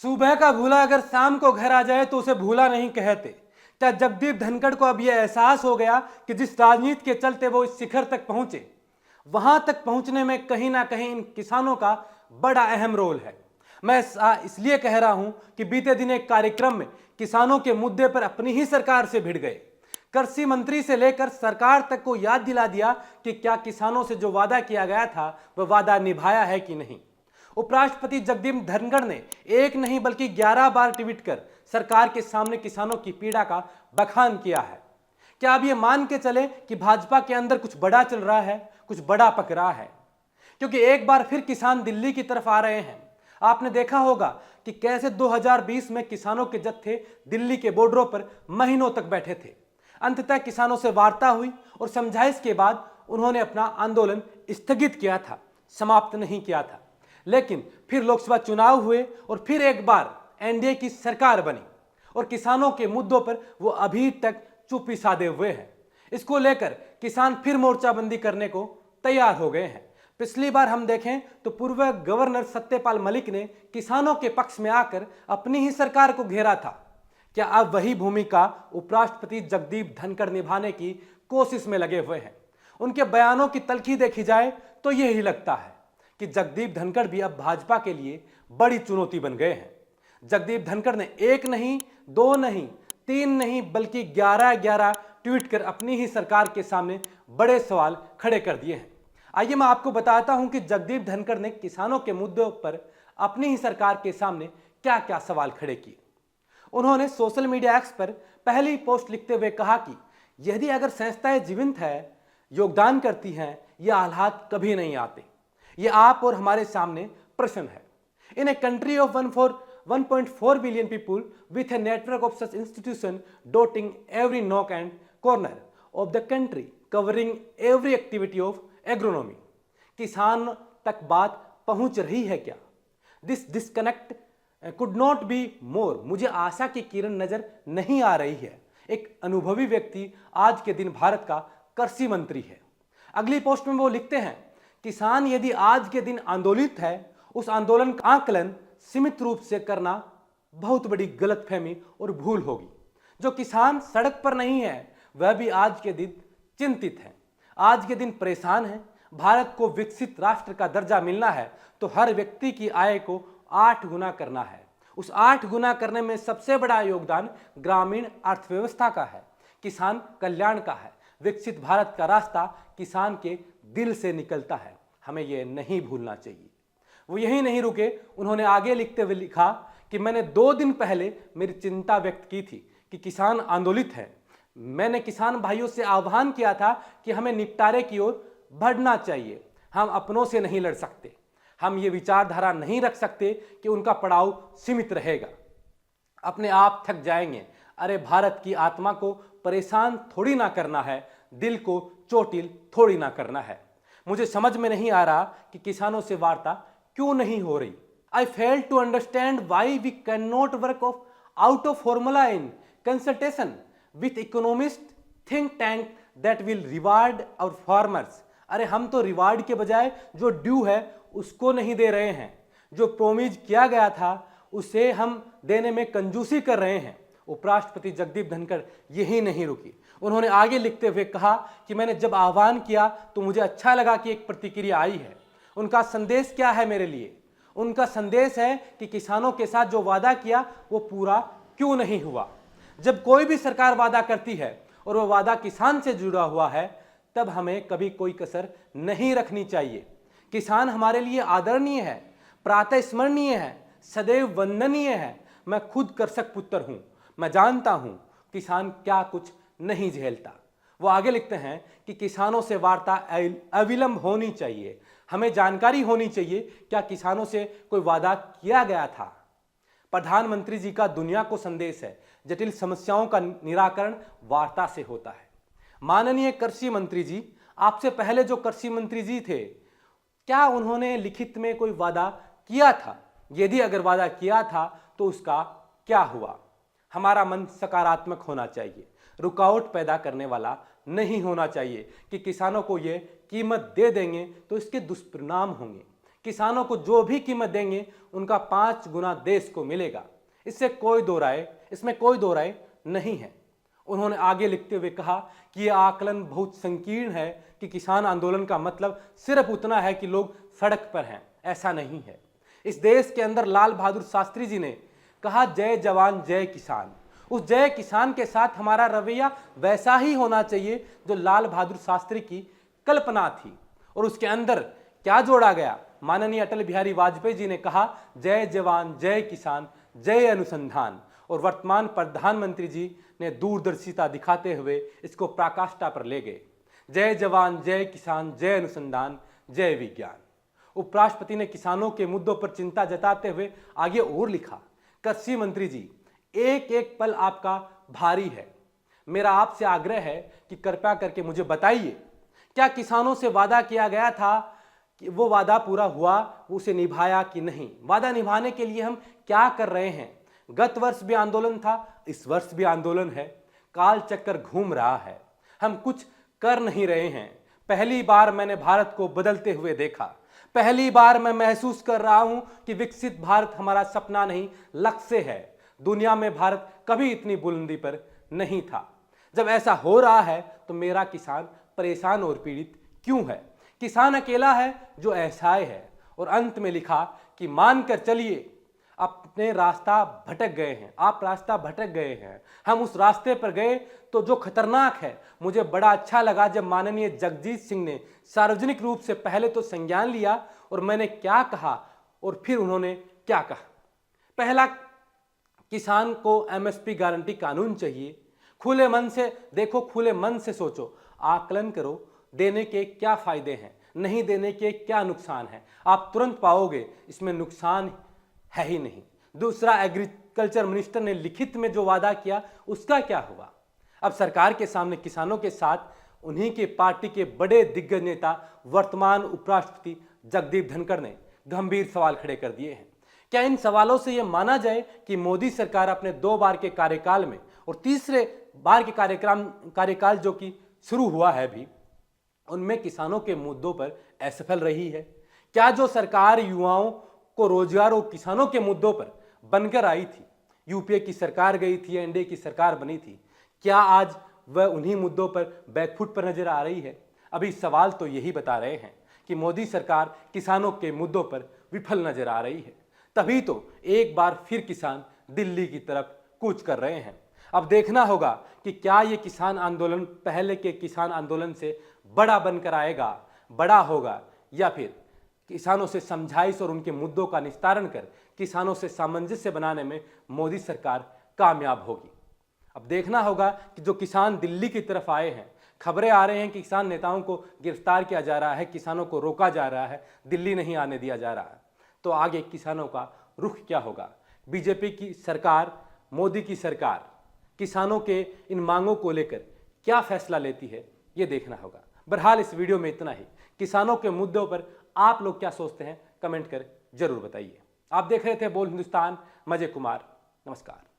सुबह का भूला अगर शाम को घर आ जाए तो उसे भूला नहीं कहते। क्या जगदीप धनखड़ को अब यह एहसास हो गया कि जिस राजनीति के चलते वो इस शिखर तक पहुंचे, वहां तक पहुंचने में कहीं ना कहीं इन किसानों का बड़ा अहम रोल है। मैं इसलिए कह रहा हूं कि बीते दिन एक कार्यक्रम में किसानों के मुद्दे पर अपनी ही सरकार से भिड़ गए। कृषि मंत्री से लेकर सरकार तक को याद दिला दिया कि क्या किसानों से जो वादा किया गया था वह वादा निभाया है कि नहीं। उपराष्ट्रपति जगदीप धनखड़ ने एक नहीं बल्कि 11 बार ट्वीट कर सरकार के सामने किसानों की पीड़ा का बखान किया है। क्या अब ये मान के चले कि भाजपा के अंदर कुछ बड़ा चल रहा है, कुछ बड़ा पक रहा है? क्योंकि एक बार फिर किसान दिल्ली की तरफ आ रहे हैं। आपने देखा होगा कि कैसे 2020 में किसानों के जत्थे दिल्ली के बॉर्डरों पर महीनों तक बैठे थे। अंततः किसानों से वार्ता हुई और समझाइश के बाद उन्होंने अपना आंदोलन स्थगित किया था, समाप्त नहीं किया था। लेकिन फिर लोकसभा चुनाव हुए और फिर एक बार एनडीए की सरकार बनी और किसानों के मुद्दों पर वो अभी तक चुप्पी साधे हुए हैं। इसको लेकर किसान फिर मोर्चाबंदी करने को तैयार हो गए हैं। पिछली बार हम देखें तो पूर्व गवर्नर सत्यपाल मलिक ने किसानों के पक्ष में आकर अपनी ही सरकार को घेरा था। क्या अब वही भूमिका उपराष्ट्रपति जगदीप धनखड़ निभाने की कोशिश में लगे हुए हैं? उनके बयानों की तलखी देखी जाए तो यही लगता है कि जगदीप धनखड़ भी अब भाजपा के लिए बड़ी चुनौती बन गए हैं। जगदीप धनखड़ ने एक नहीं, दो नहीं, तीन नहीं बल्कि 11-11 ट्वीट कर अपनी ही सरकार के सामने बड़े सवाल खड़े कर दिए हैं। आइए मैं आपको बताता हूं कि जगदीप धनखड़ ने किसानों के मुद्दों पर अपनी ही सरकार के सामने क्या क्या सवाल खड़े किए। उन्होंने सोशल मीडिया एक्स पर पहली पोस्ट लिखते हुए कहा कि यदि अगर संस्थाएं जीवंत है, योगदान करती हैं, यह हालात कभी नहीं आते। ये आप और हमारे सामने प्रश्न है। In a country of 1.4 billion people with a network of such institution dotting every nook and corner of the country covering every activity of agronomy, किसान तक बात पहुंच रही है क्या? This disconnect could not be more. मुझे आशा की किरण नजर नहीं आ रही है। एक अनुभवी व्यक्ति आज के दिन भारत का कृषि मंत्री है। अगली पोस्ट में वो लिखते हैं, किसान यदि आज के दिन आंदोलित है, उस आंदोलन का आकलन सीमित रूप से करना बहुत बड़ी गलतफहमी और भूल होगी। जो किसान सड़क पर नहीं है वह भी आज के दिन चिंतित है, आज के दिन परेशान है। भारत को विकसित राष्ट्र का दर्जा मिलना है तो हर व्यक्ति की आय को 8 गुना करना है। उस 8 गुना करने में सबसे बड़ा योगदान ग्रामीण अर्थव्यवस्था का है, किसान कल्याण का है। विकसित भारत का रास्ता किसान के दिल से निकलता है, हमें यह नहीं भूलना चाहिए। वो यही नहीं रुके, उन्होंने आगे लिखते हुए लिखा कि मैंने 2 दिन पहले मेरी चिंता व्यक्त की थी कि किसान आंदोलित है। मैंने किसान भाइयों से आह्वान किया था कि हमें निपटारे की ओर बढ़ना चाहिए। हम अपनों से नहीं लड़ सकते, हम ये विचारधारा नहीं रख सकते कि उनका पड़ाव सीमित रहेगा, अपने आप थक जाएंगे। अरे भारत की आत्मा को परेशान थोड़ी ना करना है, दिल को चोटिल थोड़ी ना करना है। मुझे समझ में नहीं आ रहा कि किसानों से वार्ता क्यों नहीं हो रही। I fail to understand why we can not work of out of formula in consultation with economist think tank that will reward our farmers. अरे हम तो रिवार्ड के बजाय जो ड्यू है उसको नहीं दे रहे हैं, जो प्रोमिज किया गया था उसे हम देने में कंजूसी कर रहे हैं। उपराष्ट्रपति जगदीप धनखड़ यही नहीं रुकी, उन्होंने आगे लिखते हुए कहा कि मैंने जब आह्वान किया तो मुझे अच्छा लगा कि एक प्रतिक्रिया आई है। उनका संदेश क्या है मेरे लिए? उनका संदेश है कि किसानों के साथ जो वादा किया वो पूरा क्यों नहीं हुआ। जब कोई भी सरकार वादा करती है और वह वादा किसान से जुड़ा हुआ है तब हमें कभी कोई कसर नहीं रखनी चाहिए। किसान हमारे लिए आदरणीय है, प्रातः स्मरणीय है, सदैव वंदनीय है। मैं खुद कृषक पुत्र हूं, मैं जानता हूं किसान क्या कुछ नहीं झेलता। वो आगे लिखते हैं कि किसानों से वार्ता अविलंब होनी चाहिए, हमें जानकारी होनी चाहिए क्या किसानों से कोई वादा किया गया था। प्रधानमंत्री जी का दुनिया को संदेश है, जटिल समस्याओं का निराकरण वार्ता से होता है। माननीय कृषि मंत्री जी, आपसे पहले जो कृषि मंत्री जी थे, क्या उन्होंने लिखित में कोई वादा किया था? यदि अगर वादा किया था तो उसका क्या हुआ? हमारा मन सकारात्मक होना चाहिए, रुकावट पैदा करने वाला नहीं होना चाहिए कि किसानों को ये कीमत दे देंगे तो इसके दुष्परिणाम होंगे। किसानों को जो भी कीमत देंगे उनका 5 गुना देश को मिलेगा। इसमें कोई दो राय नहीं है। उन्होंने आगे लिखते हुए कहा कि यह आकलन बहुत संकीर्ण है कि किसान आंदोलन का मतलब सिर्फ उतना है कि लोग सड़क पर हैं। ऐसा नहीं है। इस देश के अंदर लाल बहादुर शास्त्री जी ने कहा, जय जवान जय किसान। उस जय किसान के साथ हमारा रवैया वैसा ही होना चाहिए जो लाल बहादुर शास्त्री की कल्पना थी। और उसके अंदर क्या जोड़ा गया? माननीय अटल बिहारी वाजपेयी जी ने कहा, जय जवान जय किसान जय अनुसंधान। और वर्तमान प्रधानमंत्री जी ने दूरदर्शिता दिखाते हुए इसको पराकाष्ठा पर ले गए। जय जवान जय किसान जय अनुसंधान जय विज्ञान। उपराष्ट्रपति ने किसानों के मुद्दों पर चिंता जताते हुए आगे और लिखा, कृषि मंत्री जी, एक एक पल आपका भारी है। मेरा आपसे आग्रह है कि कृपया करके मुझे बताइए, क्या किसानों से वादा किया गया था कि वो वादा पूरा हुआ, उसे निभाया कि नहीं? वादा निभाने के लिए हम क्या कर रहे हैं? गत वर्ष भी आंदोलन था, इस वर्ष भी आंदोलन है। काल चक्कर घूम रहा है, हम कुछ कर नहीं रहे हैं। पहली बार मैंने भारत को बदलते हुए देखा। पहली बार मैं महसूस कर रहा हूं कि विकसित भारत हमारा सपना नहीं, लक्ष्य है। दुनिया में भारत कभी इतनी बुलंदी पर नहीं था। जब ऐसा हो रहा है तो मेरा किसान परेशान और पीड़ित क्यों है? किसान अकेला है जो असहाय है। और अंत में लिखा कि मानकर चलिए अपने रास्ता भटक गए हैं, आप रास्ता भटक गए हैं। हम उस रास्ते पर गए तो जो खतरनाक है। मुझे बड़ा अच्छा लगा जब माननीय जगजीत सिंह ने सार्वजनिक रूप से पहले तो संज्ञान लिया और मैंने क्या कहा और फिर उन्होंने क्या कहा। पहला, किसान को एमएसपी गारंटी कानून चाहिए। खुले मन से देखो, खुले मन से सोचो, आकलन करो, देने के क्या फायदे हैं, नहीं देने के क्या नुकसान है। आप तुरंत पाओगे इसमें नुकसान है ही नहीं। दूसरा, एग्रीकल्चर मिनिस्टर ने लिखित में जो वादा किया उसका क्या हुआ? अब सरकार के सामने किसानों के साथ उन्हीं के पार्टी के बड़े दिग्गज नेता वर्तमान उपराष्ट्रपति जगदीप धनखड़ ने गंभीर सवाल खड़े कर दिए हैं। क्या इन सवालों से यह माना जाए कि मोदी सरकार अपने 2 बार के कार्यकाल में और तीसरे बार के कार्यकाल जो कि शुरू हुआ है अभी, उनमें किसानों के मुद्दों पर असफल रही है? क्या जो सरकार युवाओं को रोजगार और किसानों के मुद्दों पर बनकर आई थी, यूपीए की सरकार गई थी, एनडीए की सरकार बनी थी, क्या आज वह उन्हीं मुद्दों पर बैकफुट पर नजर आ रही है? अभी सवाल तो यही बता रहे हैं कि मोदी सरकार किसानों के मुद्दों पर विफल नजर आ रही है। तभी तो एक बार फिर किसान दिल्ली की तरफ कूच कर रहे हैं। अब देखना होगा कि क्या ये किसान आंदोलन पहले के किसान आंदोलन से बड़ा बनकर आएगा, बड़ा होगा, या फिर किसानों से समझाइश और उनके मुद्दों का निस्तारण कर किसानों से सामंजस्य बनाने में मोदी सरकार कामयाब होगी। अब देखना होगा कि जो किसान दिल्ली की तरफ आए हैं, खबरें आ रहे हैं कि किसान नेताओं को गिरफ्तार किया जा रहा है, किसानों को रोका जा रहा है, दिल्ली नहीं आने दिया जा रहा है, तो आगे किसानों का रुख क्या होगा? बीजेपी की सरकार, मोदी की सरकार किसानों के इन मांगों को लेकर क्या फैसला लेती है, ये देखना होगा। बहरहाल इस वीडियो में इतना ही। किसानों के मुद्दों पर आप लोग क्या सोचते हैं, कमेंट कर जरूर बताइए। आप देख रहे थे बोल हिंदुस्तान, मजे कुमार, नमस्कार।